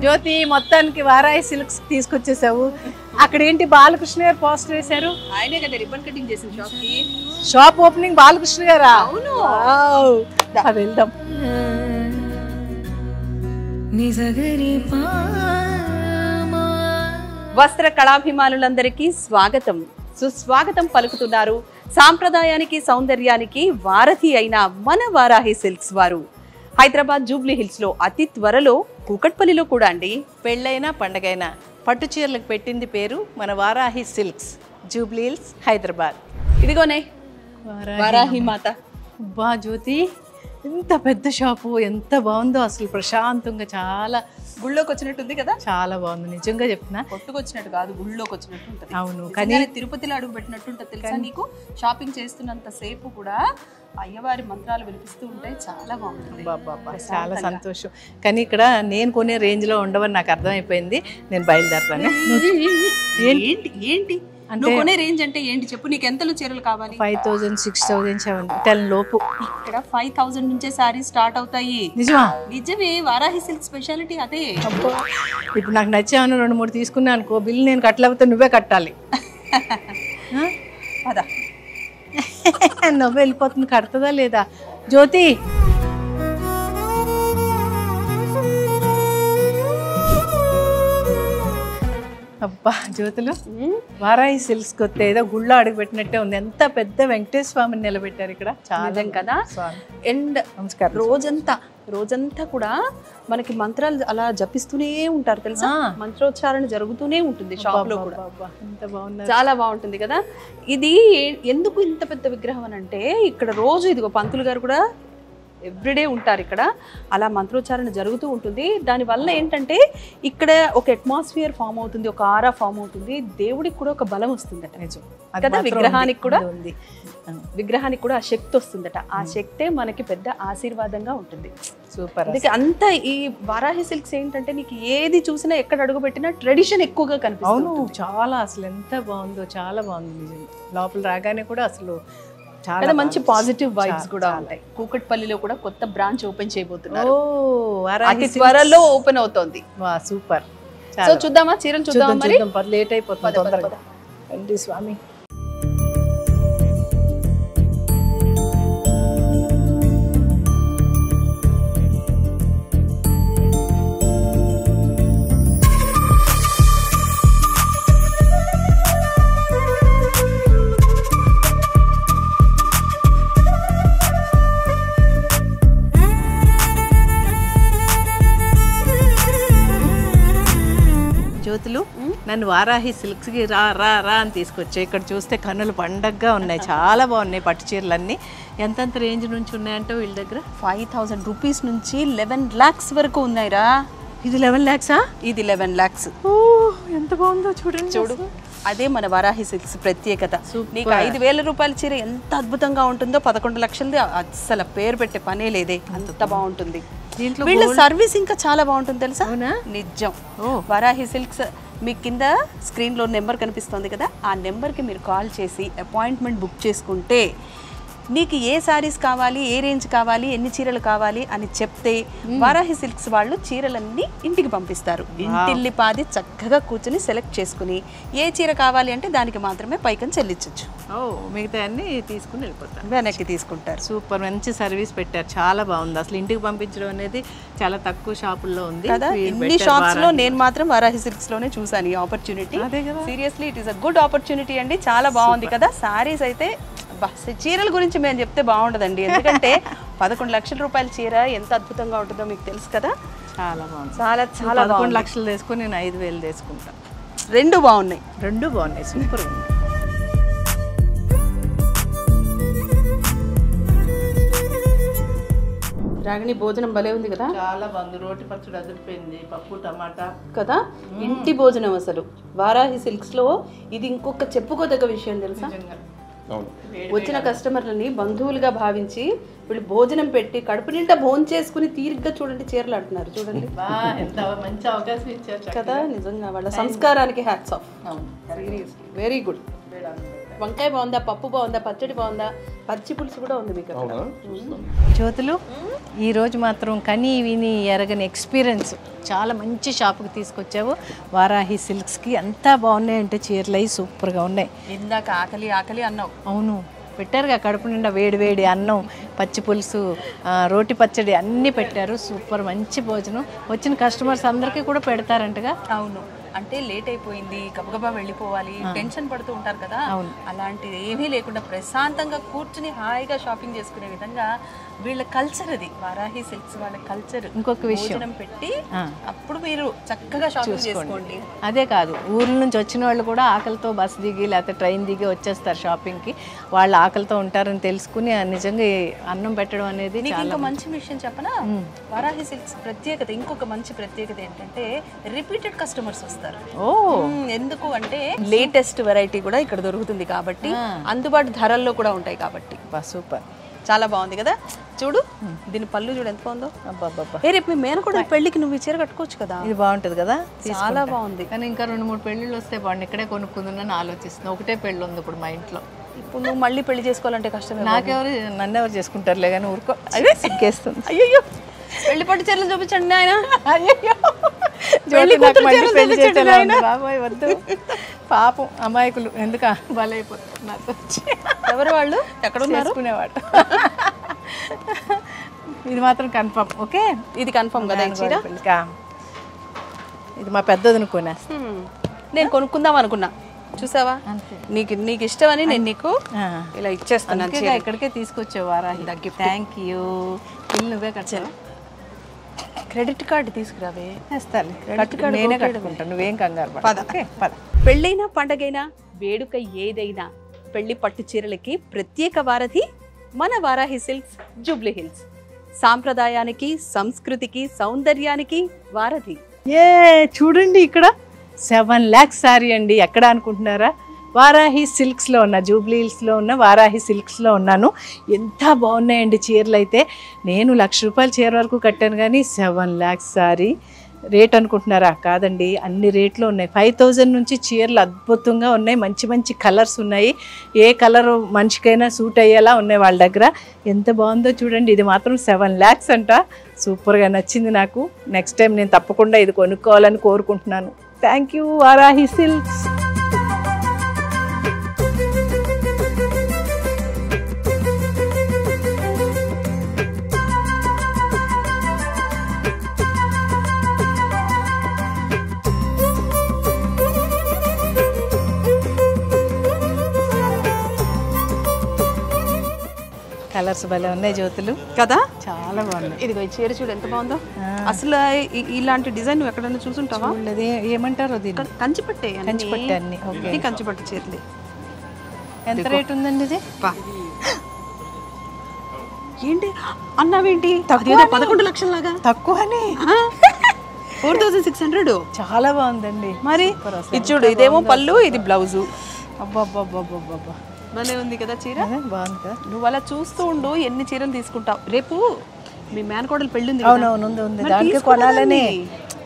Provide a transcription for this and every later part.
జ్యోతి మొత్తానికి వారాయి సిల్క్స్ తీసుకొచ్చేసావు. అక్కడ ఏంటి బాలకృష్ణ గారు పోస్టర్ వేశారు? ఆయనే కదా రిబ్బన్ కటింగ్ చేసిన షాప్ కి. షాప్ ఓపెనింగ్ బాలకృష్ణ గారా? అవును. వెళ్దాం. వస్త్ర కళాభిమానులందరికీ స్వాగతం సుస్వాగతం పలుకుతున్నారు. సాంప్రదాయానికి సౌందర్యానికి వారధి అయిన మన వారాహి సిల్క్స్ వారు హైదరాబాద్ జూబ్లీ హిల్స్ లో అతి త్వరలో కూకట్పల్లిలో కూడా అండి. పెళ్ళైనా పండగైనా పట్టు చీరలకు పెట్టింది పేరు మన వారాహి సిల్క్స్, జూబ్లీ హిల్స్, హైదరాబాద్. ఇదిగోనే వారాహి మాత. బా జ్యోతి, ఎంత పెద్ద షాపు, ఎంత బాగుందో అసలు. ప్రశాంతంగా చాలా గుళ్ళోకి వచ్చినట్టుంది కదా. చాలా బాగుంది, నిజంగా చెప్తున్నా. కొట్టుకొచ్చినట్టు కాదు, గుళ్ళోకి వచ్చినట్టు ఉంటుంది. అవును, కానీ తిరుపతిలో అడుగు పెట్టినట్టు ఉంటుంది తెలుసా నీకు. షాపింగ్ చేస్తున్నంత సేపు కూడా అయ్యవారి మంత్రాలు వినిపిస్తూ ఉంటాయి. చాలా బాగుంటుంది. బాబా చాలా సంతోషం. కానీ ఇక్కడ నేను కొనే రేంజ్ లో ఉండవని నాకు అర్థమైపోయింది. నేను బయలుదేరుతాను. ఏంటి ఏంటి నువ్వు కొనే రేంజ్ అంటే ఏంటి చెప్పు. నీకు ఎంతలో చీరలు కావాలి? 5000, 6000, 7000 లోపు. ఇక్కడ 5000 నుంచే సారీ స్టార్ట్ అవుతాయి. నిజమా? నిజమే. వారాహి సిల్క్ స్పెషాలిటీ అదే. ఇప్పుడు నాకు నచ్చాను 2-3 తీసుకున్నా అనుకో, బిల్లు నేను కట్టలేకపోతే నువ్వే కట్టాలి. అదా నువ్వే వెళ్ళిపోతుంది. కడుతుందా లేదా జ్యోతి? అబ్బా జ్యోతులు, వారాహి సిల్క్స్ కొత్త ఏదో గుళ్ళో అడుగు పెట్టినట్టే ఉంది. ఎంత పెద్ద వెంకటేశ్వర స్వామిని నిలబెట్టారు ఇక్కడ. చాలా కదా. అండ్ నమస్కారం. రోజంతా కూడా మనకి మంత్రాలు అలా జపిస్తూనే ఉంటారు తెలుసా. మంత్రోచ్చారణ జరుగుతూనే ఉంటుంది షాప్ లో కూడా. ఎంత బాగుంది, చాలా బాగుంటుంది కదా. ఇది ఎందుకు ఇంత పెద్ద విగ్రహం అని అంటే, ఇక్కడ రోజు ఇదిగో పంతులు గారు కూడా ఎవ్రీడే ఉంటారు ఇక్కడ. అలా మంత్రోచ్చారణ జరుగుతూ ఉంటుంది. దానివల్ల ఏంటంటే ఇక్కడ ఒక అట్మాస్ఫియర్ ఫామ్ అవుతుంది, ఒక ఆరా ఫామ్ అవుతుంది. దేవుడికి కూడా ఒక బలం వస్తుందట. నిజం కదా. విగ్రహానికి కూడా ఆ శక్తి వస్తుందట. ఆ శక్తే మనకి పెద్ద ఆశీర్వాదంగా ఉంటుంది. సూపర్. అందుకే అంతా ఈ వారాహి సిల్క్స్ ఏంటంటే నీకు ఏది చూసినా ఎక్కడ అడుగు పెట్టినా ట్రెడిషన్ ఎక్కువగా కనిపిస్తుంది. అవును, చాలా అసలు ఎంత బాగుందో, చాలా బాగుంది నిజంగా. లోపల రాగానే కూడా అసలు చాలా మంచి పాజిటివ్ వైబ్స్ కూడా ఉంటాయి. కూకట్పల్లిలో కూడా కొత్త బ్రాంచ్ ఓపెన్ చేయబోతున్నారు. అతి త్వరలో ఓపెన్ అవుతోంది. సూపర్. సో చూద్దామా, చీరలు చూద్దామా మరి. లేట్ అయిపోతుంది, తొందరగా రండి స్వామి. జ్యోతులు, నన్ను వారాహి సిల్క్స్కి రా రా రా అని తీసుకొచ్చా. ఇక్కడ చూస్తే కన్నులు పండగగా ఉన్నాయి. చాలా బాగున్నాయి పట్టు చీరలన్నీ. ఎంతెంత రేంజ్ నుంచి ఉన్నాయంటే వీళ్ళ దగ్గర? 5000 రూపీస్ నుంచి 11 lakhs వరకు ఉన్నాయిరా. ఇది 11 lakhs? ఇది 11 lakhs. ఓ ఎంత బాగుందో చూడండి. చూడు, అదే మన వారాహి సిల్క్స్ ప్రత్యేకత. నీకు 5000 రూపాయల చీర ఎంత అద్భుతంగా ఉంటుందో 11 లక్షలది అస్సలు పేరు పెట్టే పనే లేదే. అంత బాగుంటుంది. వీళ్ళ సర్వీస్ ఇంకా చాలా బాగుంటుంది తెలుసా. నిజం. వారాహి సిల్క్స్ మీ కింద స్క్రీన్ లో నెంబర్ కనిపిస్తుంది కదా, ఆ నెంబర్ కి మీరు కాల్ చేసి అపాయింట్మెంట్ బుక్ చేసుకుంటే నీకు ఏ సారీస్ కావాలి, ఏ రేంజ్ కావాలి, ఎన్ని చీరలు కావాలి అని చెప్తే వారాహి సిల్క్స్ వాళ్ళు చీరలన్నీ ఇంటికి పంపిస్తారు. ఇంటిల్లిపాది చక్కగా కూర్చుని సెలెక్ట్ చేసుకుని ఏ చీర కావాలి అంటే దానికి మాత్రమే పైకం చెల్లించవచ్చు. మిగతా అన్ని తీసుకుని వెళ్ళిపోతారు, వెనక్కి తీసుకుంటారు. సూపర్, మంచి సర్వీస్ పెట్టారు. చాలా బాగుంది. అసలు ఇంటికి పంపించడం అనేది చాలా తక్కువ షాపుల్లో ఉంది కదా. ఇన్ని షాప్స్ లో నేను మాత్రం వారాహి సిల్క్స్ లోనే చూసాను ఈ opportunity. Seriously it is a good opportunity అండి. చాలా బాగుంది కదా. సారీస్ అయితే చీరల గురించి మేము చెప్తే బాగుండదండి, ఎందుకంటే 11 లక్షల రూపాయల చీర ఎంత అద్భుతంగా ఉంటుందో మీకు తెలుసు కదా. చాలా బాగుంది. చాలా చాలా 11 లక్షలు తీసుకుని నేను 5000 తీసుకుంటా. రెండు బాగున్నాయి, సూపర్ ఉంది. రాగిణి భోజనం భలే ఉంది కదా. చాలా బాగుంది. రోటి పచ్చడి అదిరిపోయింది, పప్పు టమాటా కదా. ఇంటి భోజనం అసలు. వారాహి సిల్క్స్ లో ఇది ఇంకొక చెప్పుకోదగ్గ విషయం తెలుసా. వచ్చిన కస్టమర్లని బంధువులుగా భావించి వీళ్ళు భోజనం పెట్టి కడుపు నిండా భోజనం చేసుకుని తీరిగ్గా చూడండి చీరలు అంటున్నారు. చూడండి ఎంత మంచి అవకాశం ఇచ్చారు కదా. నిజంగా వాళ్ళ సంస్కారానికి హ్యాట్స్ ఆఫ్. Very good. వంకాయ బాగుందా, పప్పు బాగుందా, పచ్చడి బాగుందా, పచ్చి పులుసు కూడా ఉంది మీకు అక్కడ. జ్యోతులు ఈరోజు మాత్రం కని విని ఎరగని ఎక్స్పీరియన్స్, చాలా మంచి షాప్కి తీసుకొచ్చావు. వారాహి సిల్క్స్కి అంతా బాగున్నాయంటే చీరలు అవి సూపర్గా ఉన్నాయి. ఇందాక ఆకలి ఆకలి అన్నావు. అవును, పెట్టారుగా కడుపు నిండా వేడి వేడి అన్నం, పచ్చి పులుసు, రోటి పచ్చడి అన్నీ పెట్టారు. సూపర్ మంచి భోజనం. వచ్చిన కస్టమర్స్ అందరికీ కూడా పెడతారంటగా. అవును, అంటే లేట్ అయిపోయింది, గబగబా వెళ్ళిపోవాలి, టెన్షన్ పడుతూ ఉంటారు కదా. అలాంటిది ఏమీ లేకుండా ప్రశాంతంగా కూర్చుని హాయిగా షాపింగ్ చేసుకునే విధంగా వీళ్ళ కల్చర్ అది. వారాహి సిల్క్స్ వాళ్ళ కల్చర్. ఇంకొక విషయం పెట్టి అప్పుడు మీరు చక్కగా షాపింగ్ చేసుకోండి. అదే కాదు, ఊర్ల నుంచి వచ్చిన వాళ్ళు కూడా ఆకలితో బస్ దిగి లేకపోతే ట్రైన్ దిగి వచ్చేస్తారు షాపింగ్కి. వాళ్ళు ఆకలితో ఉంటారని తెలుసుకుని నిజంగా అన్నం పెట్టడం అనేది ఇంకా మంచి విషయం చెప్పనా. వారాహి సిల్క్స్ ప్రత్యేకత, ఇంకొక మంచి ప్రత్యేకత ఏంటంటే రిపీటెడ్ కస్టమర్స్ వస్తారు. ఎందుకు అంటే లేటెస్ట్ వెరైటీ కూడా ఇక్కడ దొరుకుతుంది కాబట్టి, అందుబాటు ధరల్లో కూడా ఉంటాయి కాబట్టి. సూపర్, చాలా బాగుంది కదా. చూడు దీని పళ్ళు చూడు ఎంత బాగుందో. రేపు మీ మేనకోడలి పెళ్లికి నువ్వు ఈ చీర కట్టుకోవచ్చు కదా. ఇది బాగుంటది కదా, చాలా బాగుంది. కానీ ఇంకా 2-3 పెళ్ళిళ్ళు వస్తే బాగుంది. ఇక్కడే కొనుక్కుందని ఆలోచిస్తున్నా. ఒకటే పెళ్ళి ఉంది ఇప్పుడు మా ఇంట్లో. ఇప్పుడు నువ్వు మళ్ళీ పెళ్లి చేసుకోవాలంటే కష్టమే. నన్ను ఎవరు చేసుకుంటారులే కానీ ఊరుకో, అదే సిగ్గేస్తుంది. అయ్యో, పెళ్లి పట్టు చీరలు చూపించండి ఆయన. అయ్యో, బాబాయ్ వద్దు, పాపం అమాయకులు ఎందుక బలైపోతారు నాతో. ఎవరు వాళ్ళు, ఎక్కడ చేసుకునేవాడు. ఇది మాత్రం కన్ఫర్మ్. ఓకే, ఇది కన్ఫర్మ్ కదా. ఇది మా పెద్దది కొనేస్తా. నేను కొనుక్కుందాం అనుకున్నా, చూసావా. నీకు ఇష్టమని నేను నీకు ఇలా ఇచ్చేస్తాను. ఇక్కడికే తీసుకొచ్చేవారా. Thank you. నువ్వే కట్టావా? Credit card తీసుకురావే. నేనే కట్టుకుంటాను, నువ్వేం కంగారు పద. పెళ్ళైనా పండగైనా వేడుక ఏదైనా పెళ్లి పట్టు చీరలకి ప్రత్యేక వారధి మన వారాహి సిల్క్స్ జూబ్లీ హిల్స్. సాంప్రదాయానికి, సంస్కృతికి, సౌందర్యానికి వారధి. చూడండి ఇక్కడ 7 lakhs సారీ అండి. ఎక్కడ అనుకుంటున్నారా? వారాహి సిల్క్స్లో ఉన్న, జూబ్లీ హిల్స్లో ఉన్న వారాహి సిల్క్స్లో ఉన్నాను. ఎంత బాగున్నాయండి చీరలు అయితే. నేను 1,00,000 రూపాయల చీర వరకు కట్టాను, కానీ 7 lakhs సారీ రేట్ అనుకుంటున్నారా? కాదండి, అన్ని రేట్లు ఉన్నాయి. 5,000 నుంచి చీరలు అద్భుతంగా ఉన్నాయి. మంచి మంచి కలర్స్ ఉన్నాయి. ఏ కలర్ మనిషికైనా సూట్ అయ్యేలా ఉన్నాయి వాళ్ళ దగ్గర. ఎంత బాగుందో చూడండి. ఇది మాత్రం 7 lakhs అంట. సూపర్గా నచ్చింది నాకు. నెక్స్ట్ టైం నేను తప్పకుండా ఇది కొనుక్కోవాలని కోరుకుంటున్నాను. Thank you Varahi silks. Colours భలే ఉన్నాయి జ్యోతులు కదా, చాలా బాగున్నాయి. ఇదిగో ఈ చీర చూడు ఎంత బాగుందో. అసలు ఇలాంటి డిజైన్ నువ్వు ఎక్కడైనా చూసుంటావా? ఏమంటారు దీన్ని? కంచిపట్టే. కంచిపట్టే అన్ని. ఓకే, కంచిపట్టు చీరలు. ఎంత రేట్ ఉందండి ఇది? ఏంటి అన్నావేంటి? 11 లక్షల లాగా తక్కువని. 4,600. చాలా బాగుందండి. మరి ఇది చూడు, ఇదేమో పళ్ళు, ఇది బ్లౌజు. అబ్బాబ్బాబ్బాబ్బా, భలే ఉంది కదా చీర. బాగుంది కదా. నువ్వు అలా చూస్తూ ఉండు, ఎన్ని చీరలు తీసుకుంటావు. రేపు మీ మేనకోడలు పెళ్ళి ఉంది. అవునవును, ఉంది. దానికి కొనాలని.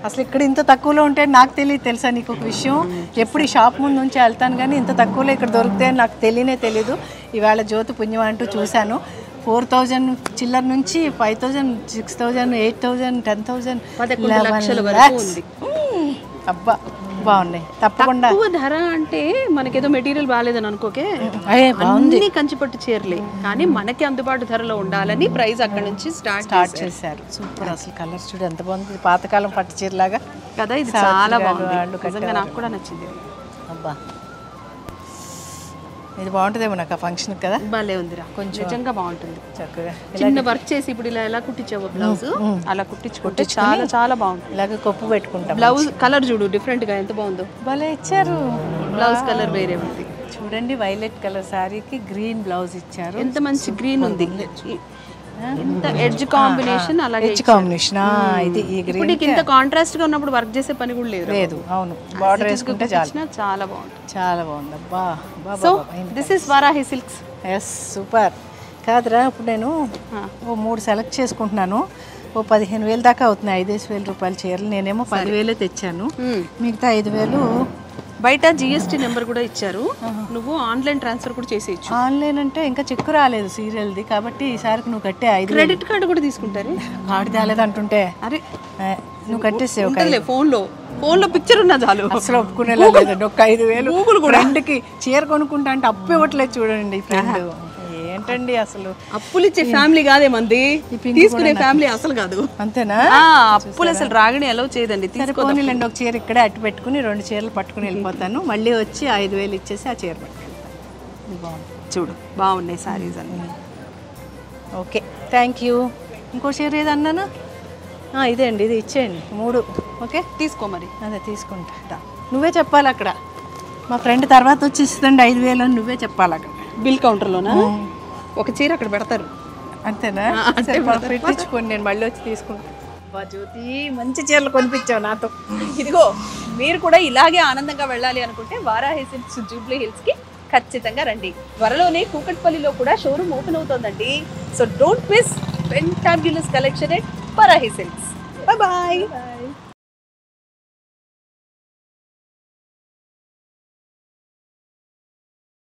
అసలు ఇక్కడ ఇంత తక్కువలో ఉంటే నాకు తెలియదు. తెలుసా నీకు ఒక విషయం? ఎప్పుడు ఈ షాప్ ముందు నుంచి వెళ్తాను, కానీ ఇంత తక్కువలో ఇక్కడ దొరుకుతాయని నాకు తెలీదు. ఇవాళ జ్యోతి పుణ్యం అంటూ చూశాను. 4,000 చిల్లర నుంచి 5,000, 6,000, 8,000, 10,000, 11 లక్షల వరకు ఉంది. అబ్బా, బాగున్నాయి. తప్పకుండా. ధర అంటే మనకేదో మెటీరియల్ బాగాలేదని అనుకోకే, అన్ని కంచిపట్టు చీరలే, కానీ మనకి అందుబాటు ధరలో ఉండాలని ప్రైస్ అక్కడ నుంచి స్టార్ట్ చేశారు. సూపర్. అసలు కలర్స్ చూడు ఎంత బాగుంది. పాతకాలం పట్టు చీరలాగా కదా. ఇది చాలా బాగుంది, నాకు కూడా నచ్చింది. అబ్బా, ఇది బాగుంటుందేమో నాకు ఆ ఫంక్షన్ కదా. భలే ఉందిరా, కొంచెం నిజంగా బాగుంటుంది. చక్కగా చిన్న వర్క్ చేసి ఇప్పుడు ఇలా ఎలా కుట్టించావు బ్లౌజ్, అలా కుట్టించుకుంటే చాలా చాలా బాగుంటుంది. ఇలాగ కొప్పు పెట్టుకుంటాం. బ్లౌజ్ కలర్ చూడు డిఫరెంట్ గా ఎంత బాగుందో. భలే ఇచ్చారు. బ్లౌజ్ కలర్ వేరే ఉంది చూడండి. వైలెట్ కలర్ శారీకి గ్రీన్ బ్లౌజ్ ఇచ్చారు. ఎంత మంచి గ్రీన్ ఉంది. ఎంత ఎడ్జ్ కాంబినేషన్, అలాగే ఎడ్జ్ కాంబినేషన్. ఇది ఈ గ్రీన్ ఇప్పుడు ఇంత కాంట్రాస్ట్ గా ఉన్నప్పుడు వర్క్ చేసే పని కూడా లేదు. అవును, బార్డర్ వేసుకుంటే చాలా బాగుంటుంది. చాలా బాగుంది. అబ్బా, so this is Varahi silks. Yes, super. కాదురా, ఇప్పుడు నేను 3 సెలెక్ట్ చేసుకుంటున్నాను. 15,000 దాకా అవుతున్నాయి. 5,000 రూపాయల చీరలు. నేనేమో 10,000 తెచ్చాను. మిగతా 5,000 బయట జిఎస్టీ నెంబర్ కూడా ఇచ్చారు, నువ్వు ఆన్లైన్ ట్రాన్స్ఫర్ కూడా చేసేయచ్చు. ఆన్లైన్ అంటే ఇంకా చెక్కు రాలేదు సీరియల్ది, కాబట్టి ఈసారికి నువ్వు కట్టే 5 క్రెడిట్ కార్డు కూడా తీసుకుంటారు. కార్డు తేలేదు అంటుంటే అరే నువ్వు కట్టేసావు. ఫోన్లో పిక్చర్ ఉన్నా చాలు, అసలు ఒప్పుకునే లేదు. ఒక 5,000 గూగుల్ కూడా ఫ్రెండ్కి చీర కొనుక్కుంటా అంటే అప్పు ఇవ్వట్లేదు చూడండి ఫ్రెండ్. ఏంటండి అసలు అప్పులు ఇచ్చే ఫ్యామిలీ కాదే మంది, తీసుకునే ఫ్యామిలీ అసలు కాదు. అంతేనా? అప్పులు అసలు రాగని ఎలా చేయదండి. తీసుకోనిలేండి, ఒక చీర ఇక్కడే అట్టు పెట్టుకుని 2 చీరలు పట్టుకుని వెళ్ళిపోతాను, మళ్ళీ వచ్చి 5,000 ఇచ్చేసి ఆ చీర పట్టుకుని. చూడు బాగున్నాయి సారీస్ అన్ని. Okay thank you. ఇంకో చీర ఏదన్నాను? ఇదే అండి, ఇది ఇచ్చేయండి 3. ఓకే తీసుకో మరి. అదే తీసుకుంటా. నువ్వే చెప్పాలి అక్కడ, మా ఫ్రెండ్ తర్వాత వచ్చి ఇస్తుందండి 5,000 అని నువ్వే చెప్పాలి అక్కడ బిల్ కౌంటర్లోనా. ఒక చీర అక్కడ పెడతారు. అంతేనా? పెట్టించుకోండి, నేను మళ్ళీ వచ్చి తీసుకుంటాను. జ్యోతి మంచి చీరలు కొనిపించావు నాతో. ఇదిగో మీరు కూడా ఇలాగే ఆనందంగా వెళ్ళాలి అనుకుంటే వారాహి సిల్క్స్ జూబ్లీ హిల్స్ కి ఖచ్చితంగా రండి. త్వరలోనే కూకట్పల్లిలో కూడా షోరూమ్ ఓపెన్ అవుతోందండి. So don't miss fantabulous collection at Varahi silks. Bye bye.